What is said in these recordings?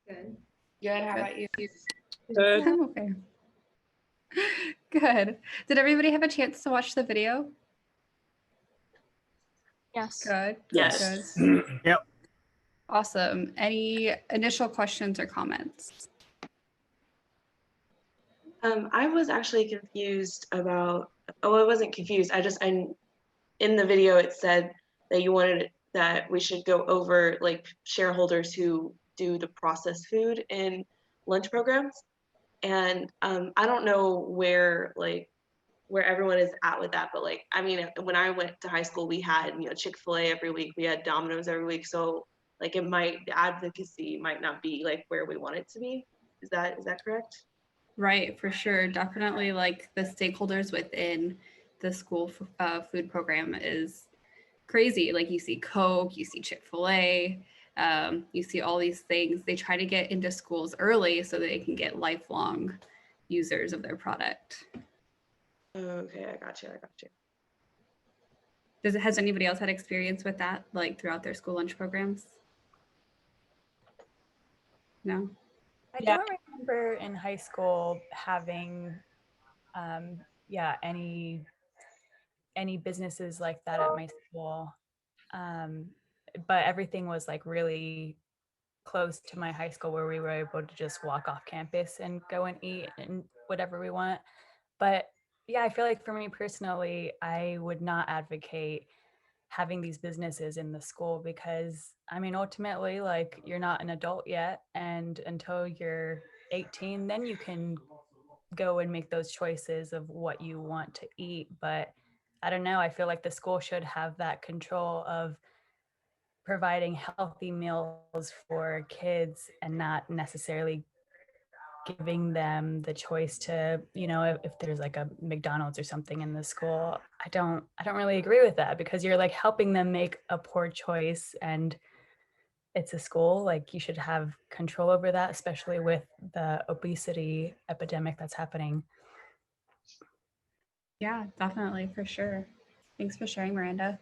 Good. Good. How about you? Good. I'm okay. Good. Did everybody have a chance to watch the video? Yes. Good. Yes. Good. Yep. Awesome. Any initial questions or comments? I was actually confused about, I wasn't confused. In the video, it said that you wanted that we should go over like shareholders who do the processed food in lunch programs. And I don't know where everyone is at with that, but like, I mean, when I went to high school, we had, Chick-fil-A every week, we had Domino's every week. So like the advocacy might not be like where we want it to be. Is that correct? Right, for sure. Definitely like the stakeholders within the school food program is crazy. Like you see Coke, you see Chick-fil-A, you see all these things. They try to get into schools early so that they can get lifelong users of their product. Okay, I got you. Has anybody else had experience with that, like throughout their school lunch programs? No? I don't remember in high school having, any businesses like that at my school. But everything was like really close to my high school where we were able to just walk off campus and go and eat and whatever we want. But yeah, I feel like for me personally, I would not advocate having these businesses in the school because I mean, ultimately, like you're not an adult yet. And until you're 18, then you can go and make those choices of what you want to eat. But I don't know, I feel like the school should have that control of providing healthy meals for kids and not necessarily giving them the choice to, if there's like a McDonald's or something in the school. I don't really agree with that because you're like helping them make a poor choice, and it's a school, like you should have control over that, especially with the obesity epidemic that's happening. Yeah, definitely, for sure. Thanks for sharing, Miranda.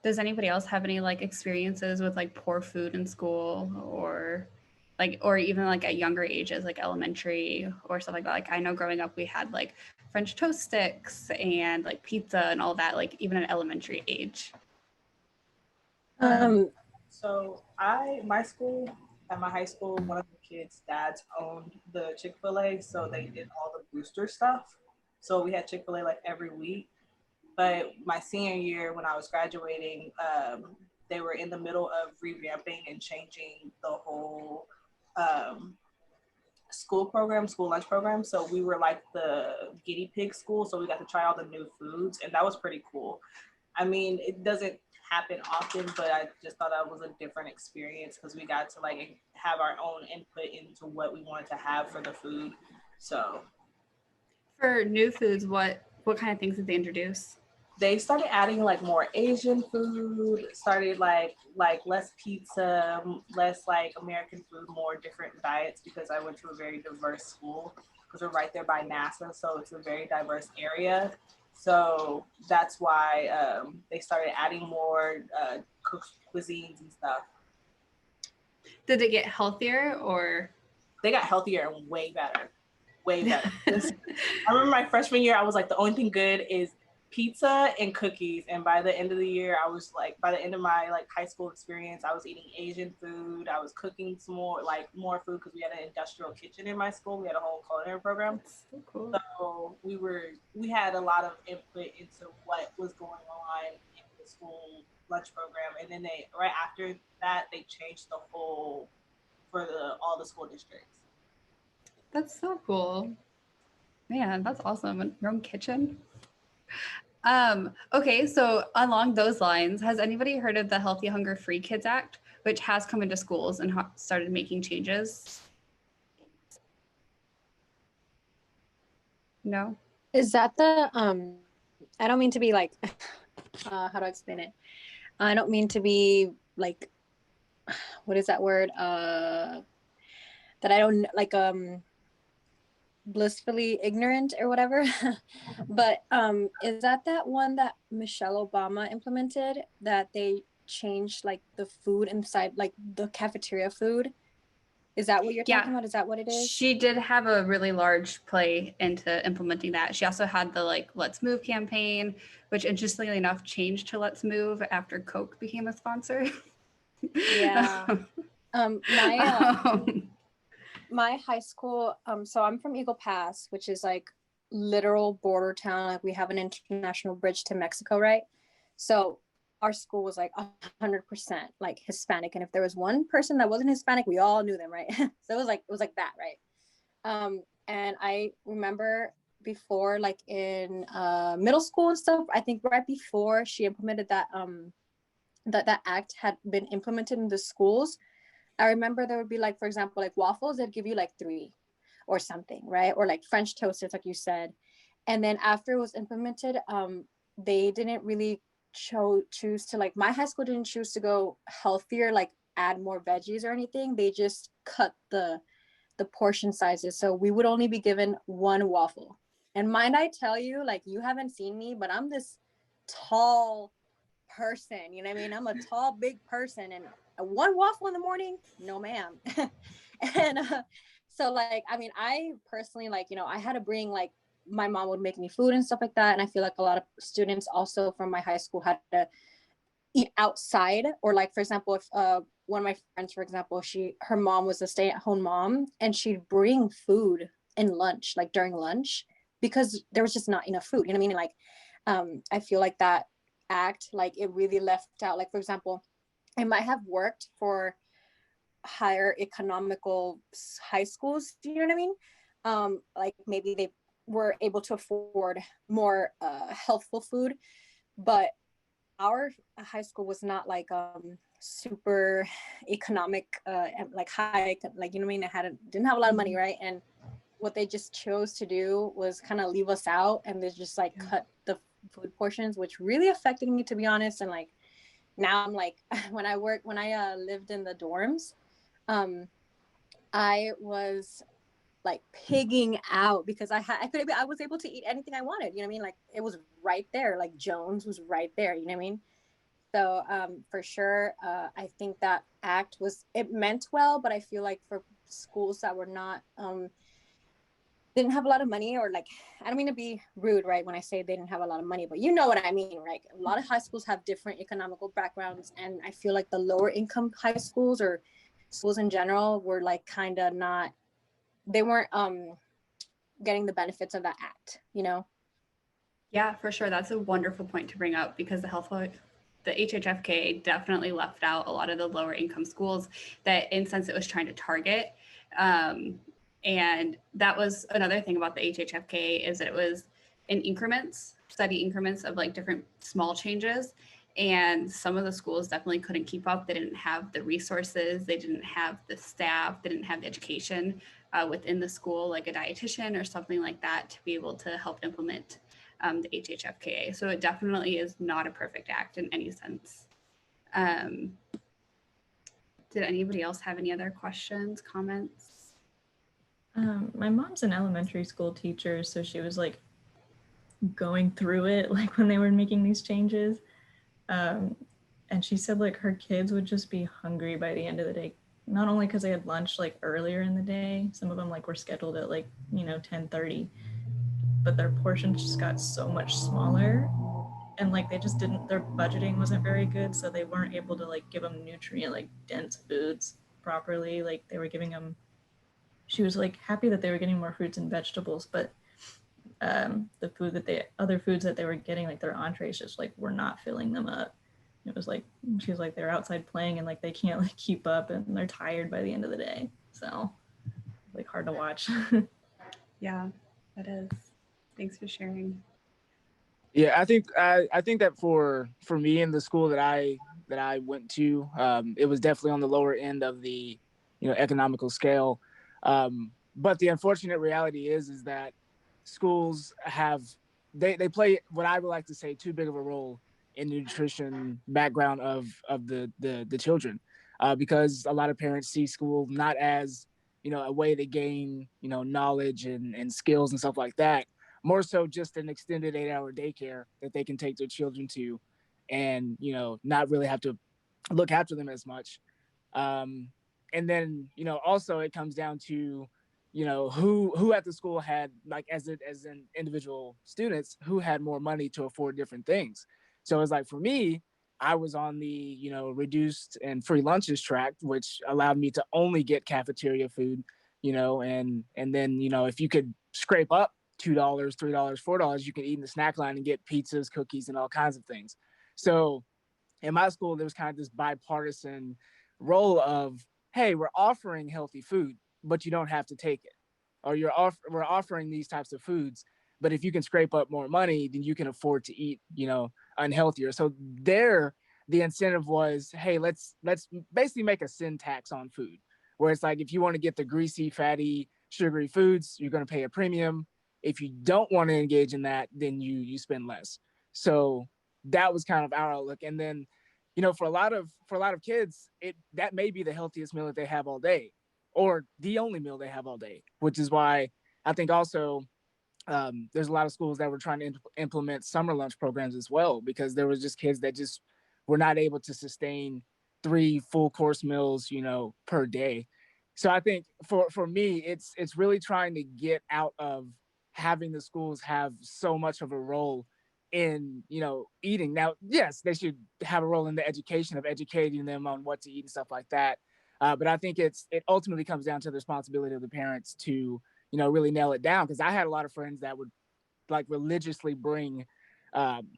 Does anybody else have any like experiences with like poor food in school or even like at younger ages, like elementary or stuff like that? Like I know growing up we had like French toast sticks and like pizza and all that, like even at elementary age. So my school, at my high school, one of the kids' dads owned the Chick-fil-A, so they did all the booster stuff. So we had Chick-fil-A like every week. But my senior year, when I was graduating, they were in the middle of revamping and changing the whole school lunch program. So we were like the guinea pig school. So we got to try all the new foods, and that was pretty cool. I mean, it doesn't happen often, but I just thought that was a different experience because we got to like have our own input into what we wanted to have for the food. So for new foods, what kind of things did they introduce? They started adding like more Asian food, started like less pizza, less like American food, more different diets because I went to a very diverse school because we're right there by NASA. So it's a very diverse area. So that's why they started adding more cuisines and stuff. Did it get healthier or? They got healthier and way better. Way better. I remember my freshman year, I was like, the only thing good is pizza and cookies. And by the end of the year, I was like, by the end of my like high school experience, I was eating Asian food. I was cooking some more food because we had an industrial kitchen in my school. We had a whole culinary program. That's so cool. So we had a lot of input into what was going on in the school lunch program. And then right after that, they changed the whole for all the school districts. That's so cool. Man, that's awesome. Your own kitchen. Okay, so along those lines, has anybody heard of the Healthy Hunger Free Kids Act, which has come into schools and started making changes? No? Is that the I don't mean to be like how do I explain it? I don't mean to be like what is that word? That I don't like blissfully ignorant or whatever. But is that one that Michelle Obama implemented, that they changed like the food inside, like the cafeteria food Is that what you're Yeah. talking about? Is that what it is? She did have a really large play into implementing that. She also had the like Let's Move campaign, which interestingly enough changed to Let's Move after Coke became a sponsor. Yeah. Um, My high school, so I'm from Eagle Pass, which is like literal border town. Like we have an international bridge to Mexico, right? So our school was like 100% like Hispanic, and if there was one person that wasn't Hispanic, we all knew them, right? So it was like that, right? And I remember before, like in middle school and stuff, I think right before she implemented that that act had been implemented in the schools, I remember there would be like, for example, like waffles, they'd give you like 3 or something, right? Or like French toasters, like you said. And then after it was implemented, they didn't really choose to, like, my high school didn't choose to go healthier, like add more veggies or anything. They just cut the portion sizes. So we would only be given 1 waffle. And mind I tell you, like, you haven't seen me, but I'm this tall person, you know what I mean? I'm a tall, big person, and 1 waffle in the morning, no ma'am. And so like, I mean, I personally, like, you know, I had to bring, like, my mom would make me food and stuff like that, and I feel like a lot of students also from my high school had to eat outside. Or like, for example, if one of my friends, for example, her mom was a stay-at-home mom, and she'd bring food in lunch, like during lunch, because there was just not enough food, you know what I mean? Like, I feel like that act, like, it really left out, like, for example, it might have worked for higher economical high schools, you know what I mean? Like maybe they were able to afford more healthful food, but our high school was not like super economic, like high, like, you know what I mean? Didn't have a lot of money, right? And what they just chose to do was kind of leave us out, and they just like cut the food portions, which really affected me, to be honest. And like, now I'm like, when I lived in the dorms, I was like pigging out because I was able to eat anything I wanted, you know what I mean? Like, it was right there, like Jones was right there, you know what I mean? So for sure, I think that act it meant well, but I feel like for schools that were not didn't have a lot of money, or like, I don't mean to be rude, right, when I say they didn't have a lot of money, but you know what I mean, right? A lot of high schools have different economical backgrounds, and I feel like the lower income high schools, or schools in general, were like kind of not, they weren't getting the benefits of that act, you know? Yeah, for sure. That's a wonderful point to bring up, because the HHFK definitely left out a lot of the lower income schools that, in a sense, it was trying to target. And that was another thing about the HHFK, is that it was in increments, steady increments of like different small changes. And some of the schools definitely couldn't keep up. They didn't have the resources, they didn't have the staff, they didn't have the education within the school, like a dietitian or something like that, to be able to help implement the HHFKA. So it definitely is not a perfect act in any sense. Did anybody else have any other questions, comments? My mom's an elementary school teacher, so she was like going through it, like when they were making these changes. And she said like her kids would just be hungry by the end of the day, not only because they had lunch like earlier in the day, some of them like were scheduled at like, 10:30, but their portions just got so much smaller, and like their budgeting wasn't very good, so they weren't able to like give them nutrient, like dense foods properly. Like they were giving them, she was like happy that they were getting more fruits and vegetables, but other foods that they were getting, like their entrees, just like were not filling them up. It was like, she was like, they're outside playing and like they can't like keep up, and they're tired by the end of the day. So like hard to watch. Yeah, that is. Thanks for sharing. Yeah, I think that for me in the school that I went to, it was definitely on the lower end of the economical scale. But the unfortunate reality is that schools they play what I would like to say too big of a role in the nutrition background of the children, because a lot of parents see school not as a way to gain knowledge and skills and stuff like that, more so just an extended 8-hour daycare that they can take their children to, and not really have to look after them as much. And then, you know, also it comes down to, you know, who at the school had, like, as an individual students, who had more money to afford different things. So it's like, for me, I was on the, you know, reduced and free lunches track, which allowed me to only get cafeteria food, you know, and then, you know, if you could scrape up $2, $3, $4, you can eat in the snack line and get pizzas, cookies, and all kinds of things. So in my school, there was kind of this bipartisan role of, hey, we're offering healthy food, but you don't have to take it. Or we're offering these types of foods, but if you can scrape up more money, then you can afford to eat, you know, unhealthier. So there, the incentive was, hey, let's basically make a sin tax on food, where it's like, if you want to get the greasy, fatty, sugary foods, you're going to pay a premium. If you don't want to engage in that, then you spend less. So that was kind of our outlook. And then, you know, for a lot of kids, that may be the healthiest meal that they have all day, or the only meal they have all day, which is why I think also there's a lot of schools that were trying to implement summer lunch programs as well, because there was just kids that just were not able to sustain 3 full course meals, you know, per day. So I think for me, it's really trying to get out of having the schools have so much of a role in, you know, eating. Now, yes, they should have a role in the education of educating them on what to eat and stuff like that. But I think it ultimately comes down to the responsibility of the parents to, you know, really nail it down. Because I had a lot of friends that would, like, religiously bring um,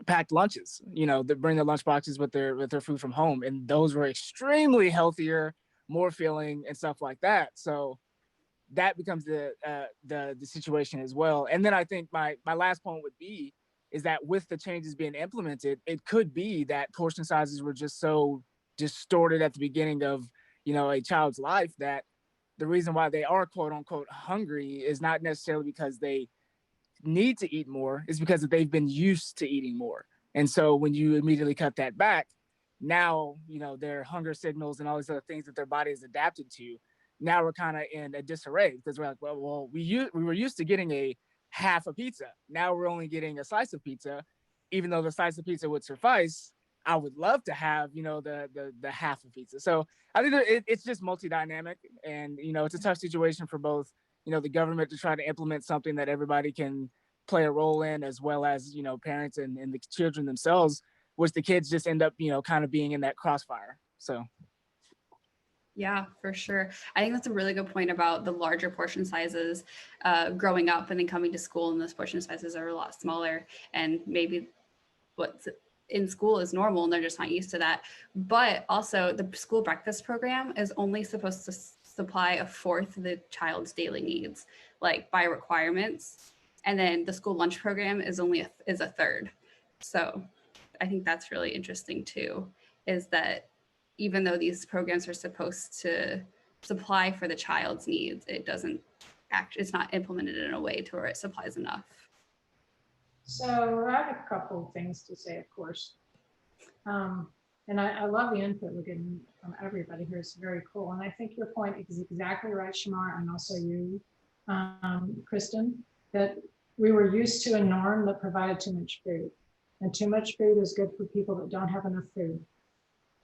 packed lunches. You know, they bring their lunch boxes with their food from home, and those were extremely healthier, more filling, and stuff like that. So that becomes the situation as well. And then I think my last point would be is that with the changes being implemented, it could be that portion sizes were just so distorted at the beginning of, you know, a child's life, that the reason why they are quote unquote hungry is not necessarily because they need to eat more, is because they've been used to eating more. And so when you immediately cut that back, now, you know, their hunger signals and all these other things that their body is adapted to, now we're kind of in a disarray, because we're like, well, we were used to getting a half a pizza. Now we're only getting a slice of pizza, even though the slice of pizza would suffice. I would love to have, you know, the half of pizza. So I think it's just multi-dynamic, and, you know, it's a tough situation for both, you know, the government to try to implement something that everybody can play a role in, as well as, you know, parents and the children themselves, which the kids just end up, you know, kind of being in that crossfire. So. Yeah, for sure. I think that's a really good point about the larger portion sizes growing up and then coming to school, and those portion sizes are a lot smaller, and maybe what's in school is normal and they're just not used to that. But also the school breakfast program is only supposed to supply a fourth of the child's daily needs, like by requirements. And then the school lunch program is only a third. So I think that's really interesting too, is that even though these programs are supposed to supply for the child's needs, it's not implemented in a way to where it supplies enough. So I have a couple of things to say, of course. And I love the input we're getting from everybody here. It's very cool. And I think your point is exactly right, Shamar, and also you, Kristen, that we were used to a norm that provided too much food. And too much food is good for people that don't have enough food,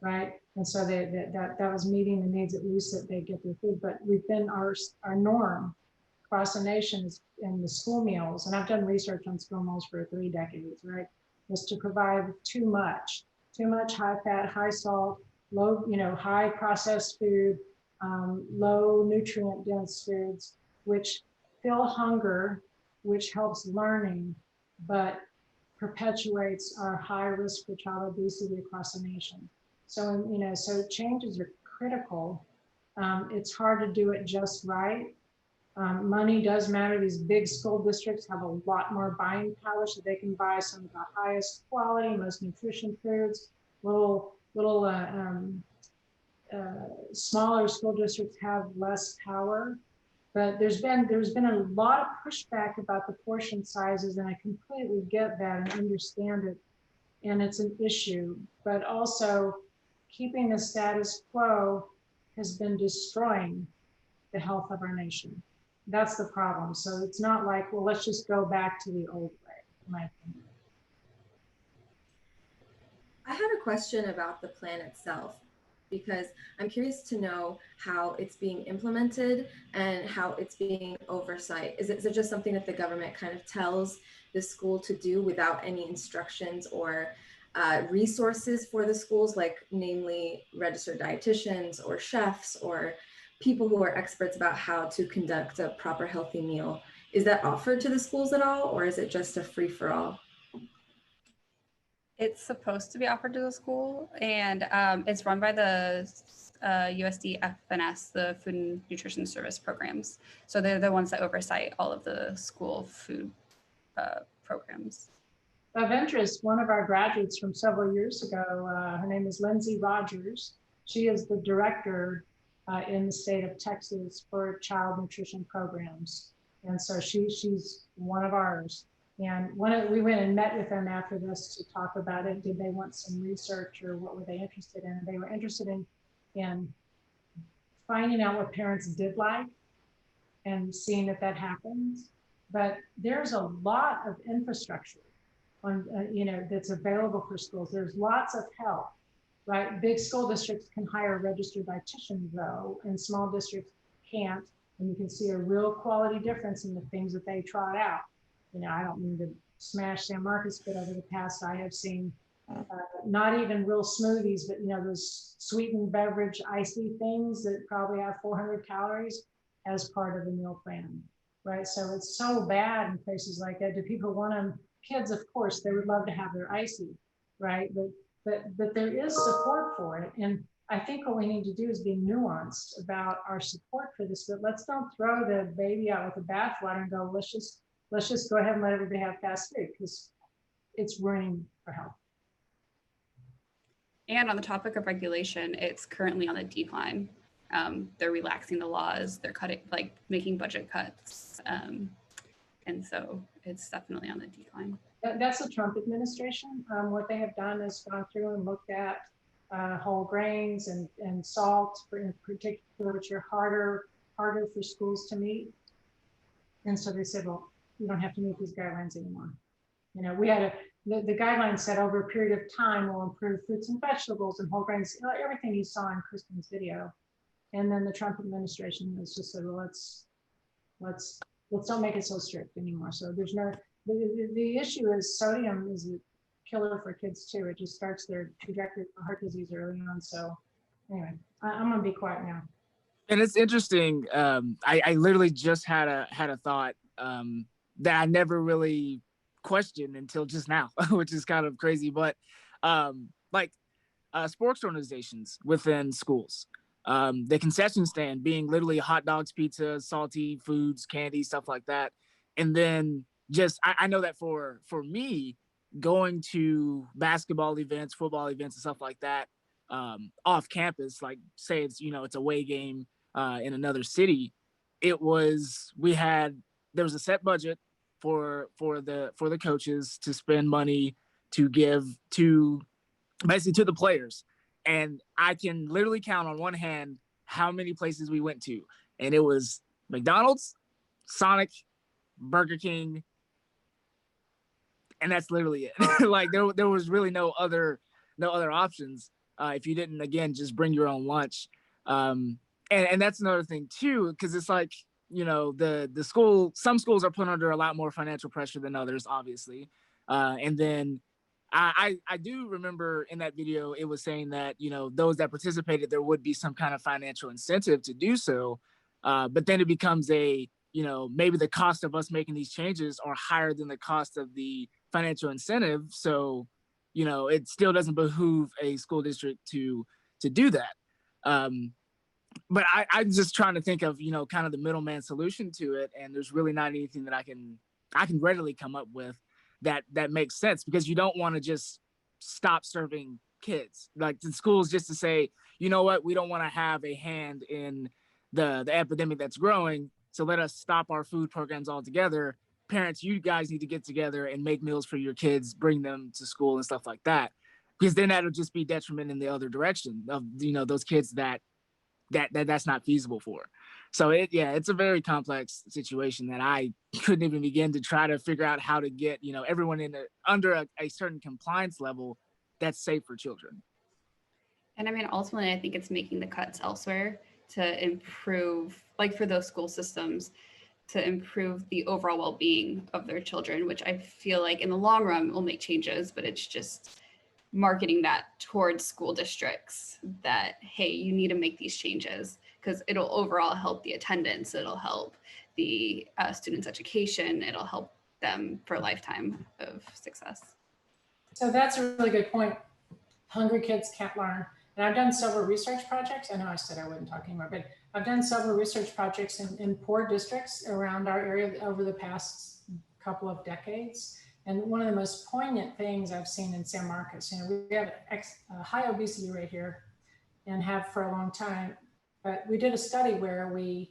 right? And so that was meeting the needs, at least that they get their food. But we've been, our norm across the nation is in the school meals, and I've done research on school meals for 3 decades, right? Was to provide too much high fat, high salt, low, you know, high processed food, low nutrient dense foods, which fill hunger, which helps learning, but perpetuates our high risk for child obesity across the nation. So, you know, so changes are critical. It's hard to do it just right. Money does matter. These big school districts have a lot more buying power, so they can buy some of the highest quality, most nutrition foods. Smaller school districts have less power. But there's been a lot of pushback about the portion sizes, and I completely get that and understand it, and it's an issue. But also, keeping the status quo has been destroying the health of our nation. That's the problem. So it's not like, well, let's just go back to the old way, in my opinion. I had a question about the plan itself. because I'm curious to know how it's being implemented and how it's being oversight. Is it just something that the government kind of tells the school to do without any instructions or resources for the schools, like namely registered dietitians or chefs or people who are experts about how to conduct a proper healthy meal? Is that offered to the schools at all, or is it just a free for all? It's supposed to be offered to the school, and it's run by the USD FNS, the Food and Nutrition Service Programs. So they're the ones that oversight all of the school food programs. Of interest, one of our graduates from several years ago, her name is Lindsay Rogers. She is the director in the state of Texas for child nutrition programs. And so she's one of ours. And we went and met with them after this to talk about it. Did they want some research, or what were they interested in? They were interested in finding out what parents did like and seeing if that happens. But there's a lot of infrastructure on, that's available for schools. There's lots of help, right? Big school districts can hire a registered dietitian though, and small districts can't. And you can see a real quality difference in the things that they trot out. I don't mean to smash San Marcos, but over the past, I have seen not even real smoothies, but those sweetened beverage icy things that probably have 400 calories as part of the meal plan, right? So it's so bad in places like that. Do people want them? Kids, of course, they would love to have their icy, right? But there is support for it. And I think what we need to do is be nuanced about our support for this, but let's don't throw the baby out with the bathwater and go, let's just go ahead and let everybody have fast food, because it's ruining our health. And on the topic of regulation, it's currently on the decline. They're relaxing the laws, they're making budget cuts. And so it's definitely on the decline. That's the Trump administration. What they have done is gone through and looked at whole grains and salt in particular, which are harder for schools to meet. And so they said, well, you don't have to meet these guidelines anymore. We had the guidelines said over a period of time will improve fruits and vegetables and whole grains, everything you saw in Kristen's video. And then the Trump administration has just said, well, let's don't make it so strict anymore. So there's no, the issue is sodium is a killer for kids too. It just starts their trajectory for heart disease early on. So anyway, I'm gonna be quiet now. And it's interesting. I literally just had a thought that I never really questioned until just now, which is kind of crazy. But sports organizations within schools, the concession stand being literally hot dogs, pizza, salty foods, candy, stuff like that. And then I know that for me, going to basketball events, football events, and stuff like that off campus, like say it's it's a away game in another city, there was a set budget for the coaches to spend money to give to basically to the players. And I can literally count on one hand how many places we went to. And it was McDonald's, Sonic, Burger King, and that's literally it. Like there was really no other options if you didn't, again, just bring your own lunch. And that's another thing too, because it's like, some schools are put under a lot more financial pressure than others, obviously. And then I do remember in that video, it was saying that, those that participated, there would be some kind of financial incentive to do so. But then it becomes maybe the cost of us making these changes are higher than the cost of the financial incentive. So, it still doesn't behoove a school district to do that. But I'm just trying to think of, kind of the middleman solution to it. And there's really not anything that I can readily come up with that makes sense, because you don't want to just stop serving kids, like the schools, just to say, you know what, we don't want to have a hand in the epidemic that's growing, so let us stop our food programs altogether. Parents, you guys need to get together and make meals for your kids, bring them to school and stuff like that, because then that'll just be detriment in the other direction of those kids that's not feasible for. So it's a very complex situation that I couldn't even begin to try to figure out how to get everyone under a certain compliance level that's safe for children. And I mean, ultimately, I think it's making the cuts elsewhere to improve, like for those school systems, to improve the overall well-being of their children, which I feel like in the long run will make changes, but it's just marketing that towards school districts that, hey, you need to make these changes because it'll overall help the attendance, it'll help the students' education, it'll help them for a lifetime of success. So that's a really good point. Hungry kids can't learn. And I've done several research projects. I know I said I wouldn't talk anymore, but I've done several research projects in poor districts around our area over the past couple of decades. And one of the most poignant things I've seen in San Marcos, you know, we have a high obesity rate here and have for a long time. But we did a study where it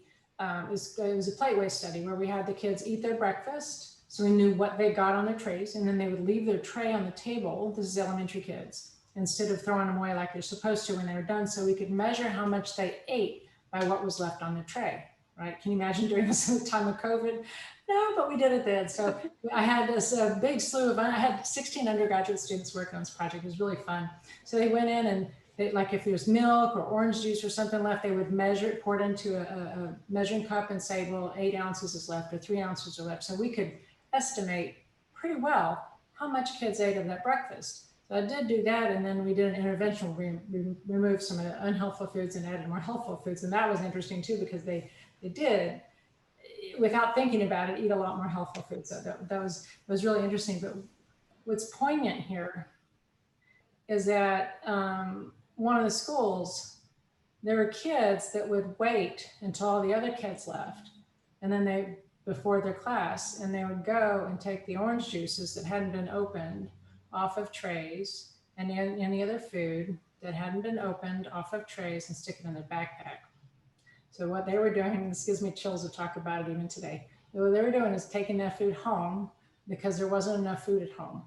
was a plate-waste study where we had the kids eat their breakfast. So we knew what they got on their trays, and then they would leave their tray on the table. This is elementary kids, instead of throwing them away like they're supposed to when they were done. So we could measure how much they ate by what was left on the tray, right? Can you imagine doing this in the time of COVID? No, but we did it then. So I had this big slew of, I had 16 undergraduate students working on this project. It was really fun. So they went in and they, like if there's milk or orange juice or something left, they would measure it, pour it into a measuring cup and say, well, 8 ounces is left or 3 ounces are left. So we could estimate pretty well how much kids ate of that breakfast. So I did do that, and then we did an intervention. We removed some of the unhealthful foods and added more healthful foods, and that was interesting too because they did, without thinking about it, eat a lot more healthful foods. So that was really interesting. But what's poignant here is that one of the schools, there were kids that would wait until all the other kids left, and then before their class, and they would go and take the orange juices that hadn't been opened off of trays and any other food that hadn't been opened off of trays and stick it in their backpack. So what they were doing, and this gives me chills to talk about it even today, what they were doing is taking that food home because there wasn't enough food at home.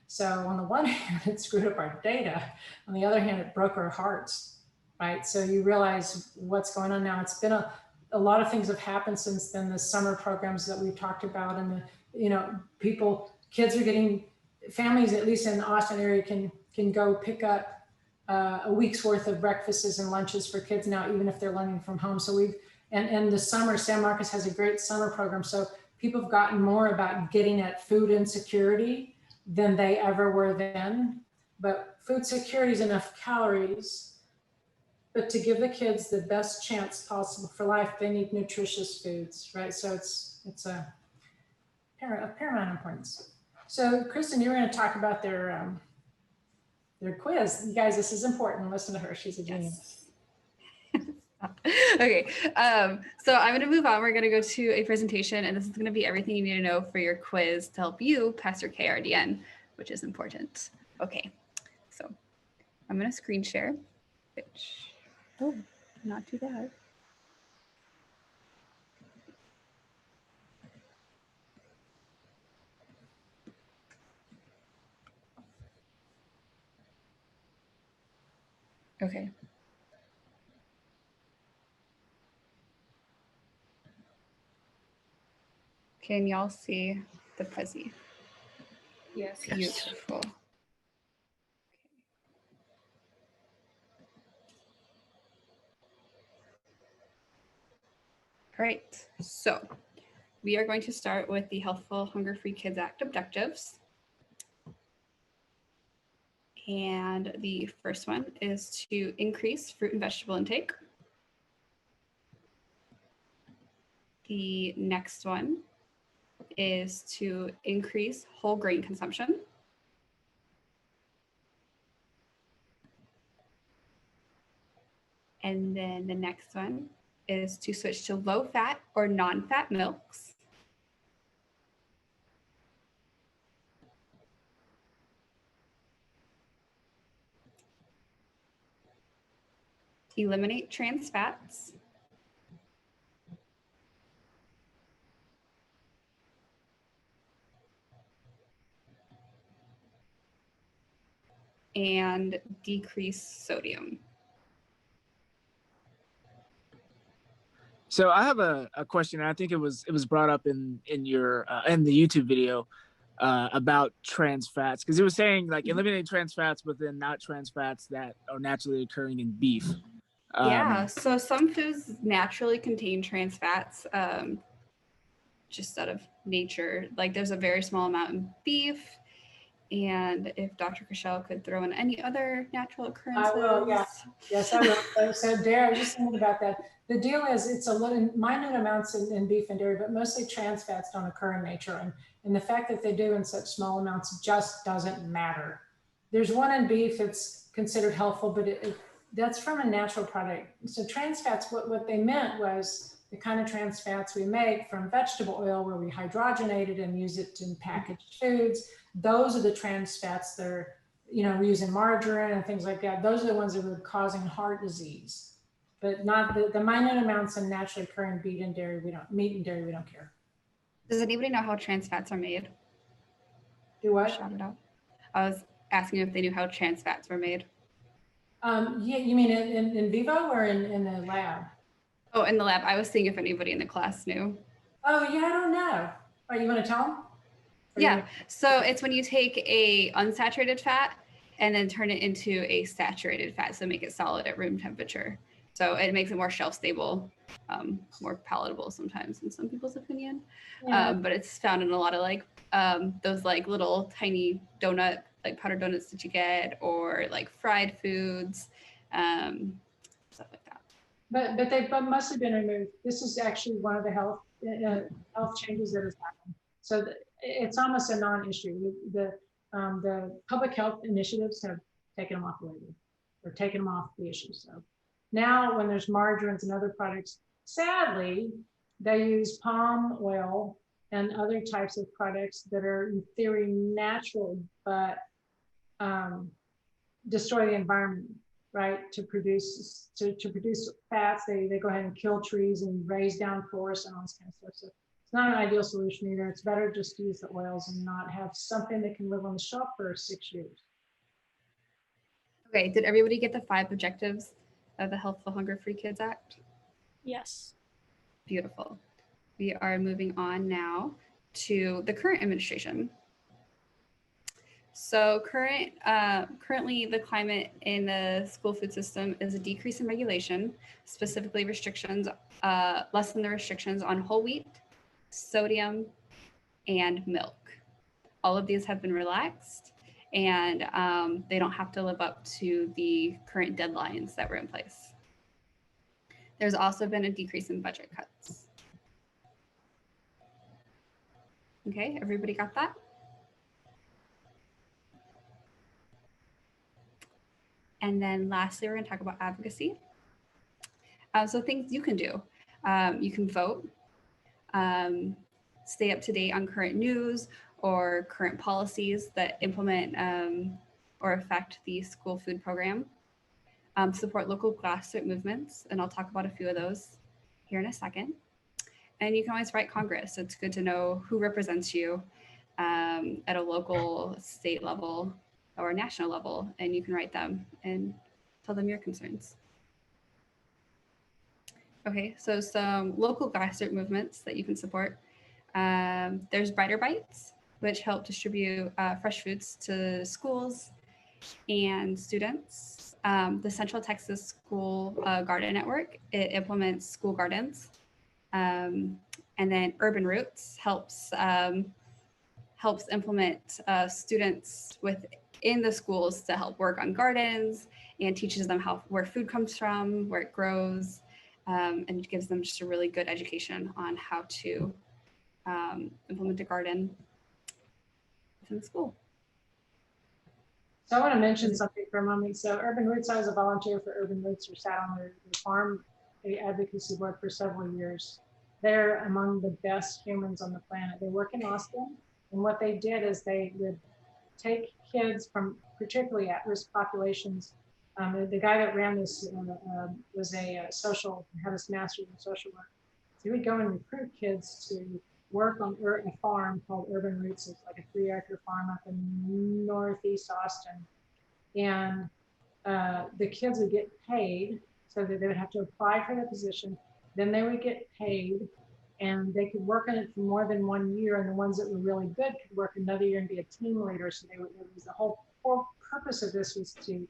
So on the one hand, it screwed up our data. On the other hand, it broke our hearts, right? So you realize what's going on now. It's been a lot of things have happened since then. The summer programs that we've talked about, and the, you know, kids are getting, families, at least in the Austin area, can go pick up a week's worth of breakfasts and lunches for kids now, even if they're learning from home. So and the summer, San Marcos has a great summer program. So people have gotten more about getting at food insecurity than they ever were then. But food security is enough calories, but to give the kids the best chance possible for life, they need nutritious foods, right? So it's a paramount importance. So Kristen, you're going to talk about their quiz. You guys, this is important. Listen to her. She's a genius. Okay, so I'm going to move on. We're going to go to a presentation, and this is going to be everything you need to know for your quiz to help you pass your KRDN, which is important. Okay, so I'm going to screen share, which, oh, not too bad. Okay. Can y'all see the Prezi? Yes. Beautiful. Okay. All right, so we are going to start with the Healthful Hunger-Free Kids Act objectives. And the first one is to increase fruit and vegetable intake. The next one is to increase whole grain consumption. And then the next one is to switch to low-fat or non-fat milks. Eliminate trans fats. And decrease sodium. So I have a question. And I think it was brought up in your in the YouTube video. about trans fats, because it was saying like eliminating trans fats, but then not trans fats that are naturally occurring in beef. Yeah, so some foods naturally contain trans fats, just out of nature. Like there's a very small amount in beef. And if Dr. Cashel could throw in any other natural occurrences. I will, yeah. Yes, I will. So Dare, I was just thinking about that. The deal is it's a little minute amounts in beef and dairy, but mostly trans fats don't occur in nature. And the fact that they do in such small amounts just doesn't matter. There's one in beef that's considered helpful, but that's from a natural product. So trans fats, what they meant was the kind of trans fats we make from vegetable oil where we hydrogenate it and use it in packaged foods. Those are the trans fats that are, we use in margarine and things like that. Those are the ones that are causing heart disease, but not the minute amounts in naturally occurring meat and dairy, we don't care. Does anybody know how trans fats are made? Do what? Shout it out. I was asking if they knew how trans fats were made. Yeah, you mean in vivo or in the lab? Oh, in the lab. I was seeing if anybody in the class knew. Oh, yeah, I don't know. Oh, you want to tell them? Yeah, so it's when you take a unsaturated fat and then turn it into a saturated fat, so make it solid at room temperature. So it makes it more shelf stable, more palatable sometimes in some people's opinion. Yeah. But it's found in a lot of those little tiny donut, powdered donuts that you get, or fried foods, stuff like that. But they must have been removed. This is actually one of the health changes that has happened. So it's almost a non-issue. The public health initiatives have taken them off the label or taken them off the issue. So now when there's margarines and other products, sadly, they use palm oil and other types of products that are in theory natural, but destroy the environment, right? To produce fats, they go ahead and kill trees and raise down forests and all this kind of stuff. So it's not an ideal solution either. It's better just to use the oils and not have something that can live on the shelf for 6 years. Okay, did everybody get the 5 objectives of the Healthful Hunger-Free Kids Act? Yes. Beautiful. We are moving on now to the current administration. So currently the climate in the school food system is a decrease in regulation, specifically restrictions, lessen the restrictions on whole wheat, sodium, and milk. All of these have been relaxed, and they don't have to live up to the current deadlines that were in place. There's also been a decrease in budget cuts. Okay, everybody got that? And then lastly, we're going to talk about advocacy. So things you can do. You can vote, stay up to date on current news or current policies that implement or affect the school food program. Support local grassroots movements, and I'll talk about a few of those here in a second. And you can always write Congress. It's good to know who represents you at a local, state level, or national level, and you can write them and tell them your concerns. Okay, so some local grassroots movements that you can support. There's Brighter Bites, which help distribute fresh foods to schools and students. The Central Texas School Garden Network, it implements school gardens. And then Urban Roots helps implement students within the schools to help work on gardens and teaches them where food comes from, where it grows, and gives them just a really good education on how to implement a garden within the school. So I want to mention something for a moment. So Urban Roots, I was a volunteer for Urban Roots, who sat on their farm advocacy board for several years. They're among the best humans on the planet. They work in Austin, and what they did is they would take kids from particularly at-risk populations. The guy that ran this was had his master's in social work. So he would go and recruit kids to work on a farm called Urban Roots. It's like a 3-acre farm up in northeast Austin. And the kids would get paid, so that they would have to apply for the position. Then they would get paid, and they could work on it for more than 1 year, and the ones that were really good could work another year and be a team leader. So it was the whole purpose of this was to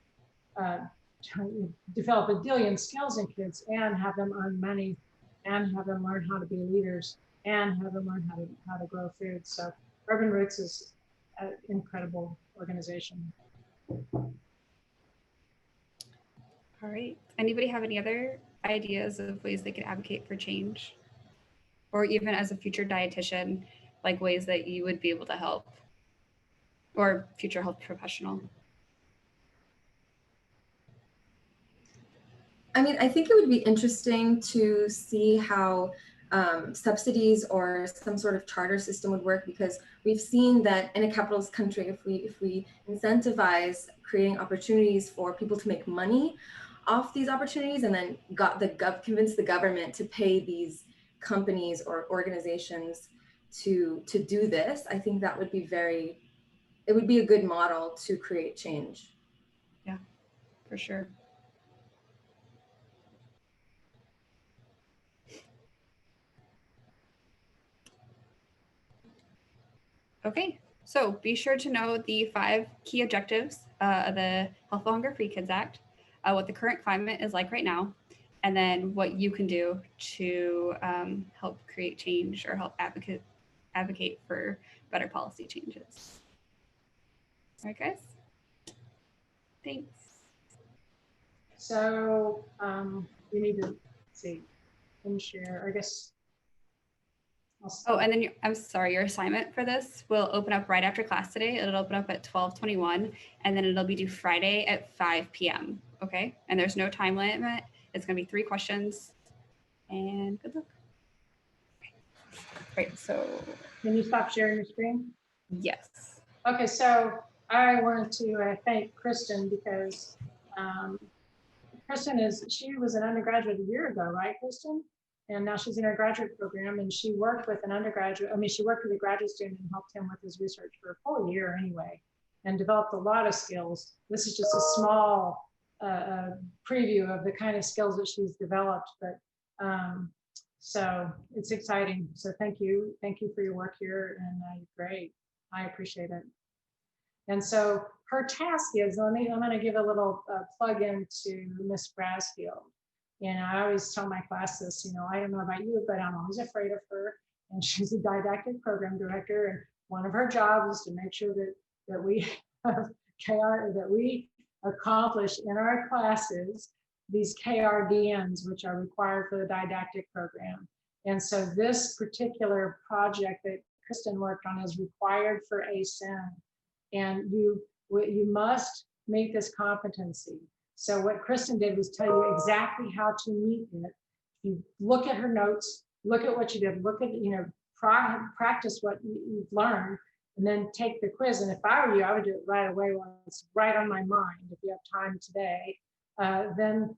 develop a zillion skills in kids and have them earn money and have them learn how to be leaders and have them learn how to grow food. So Urban Roots is an incredible organization. All right. Anybody have any other ideas of ways they could advocate for change? Or even as a future dietitian, like ways that you would be able to help, or future health professional? I mean, I think it would be interesting to see how subsidies or some sort of charter system would work, because we've seen that in a capitalist country, if we incentivize creating opportunities for people to make money off these opportunities, and then convince the government to pay these companies or organizations to do this, I think that would be it would be a good model to create change. Yeah, for sure. Okay, so be sure to know the 5 key objectives of the Healthful Hunger Free Kids Act, what the current climate is like right now, and then what you can do to help create change or help advocate for better policy changes. All right, guys. Thanks. So we need to see and share, I guess. Oh, and then I'm sorry, your assignment for this will open up right after class today. It'll open up at 12:21, and then it'll be due Friday at 5 p.m. Okay, and there's no time limit. It's gonna be 3 questions, and good luck. Okay. Great. So can you stop sharing your screen? Yes. Okay, so I wanted to thank Kristen, because Kristen she was an undergraduate a year ago, right, Kristen? And now she's in her graduate program, and she worked with an undergraduate. I mean, she worked with a graduate student and helped him with his research for a full year anyway, and developed a lot of skills. This is just a small preview of the kind of skills that she's developed, but so it's exciting. So thank you for your work here, and great, I appreciate it. And so her task is, I'm going to give a little plug into Miss Brasfield. And I always tell my class this, I don't know about you, but I'm always afraid of her. And she's a didactic program director. And one of her jobs is to make sure that we have that we accomplish in our classes these KRDNs, which are required for the didactic program. And so this particular project that Kristen worked on is required for ASIN. And you must meet this competency. So what Kristen did was tell you exactly how to meet it. You look at her notes, look at what you did, look at, practice what you've learned, and then take the quiz. And if I were you, I would do it right away while it's right on my mind. If you have time today, then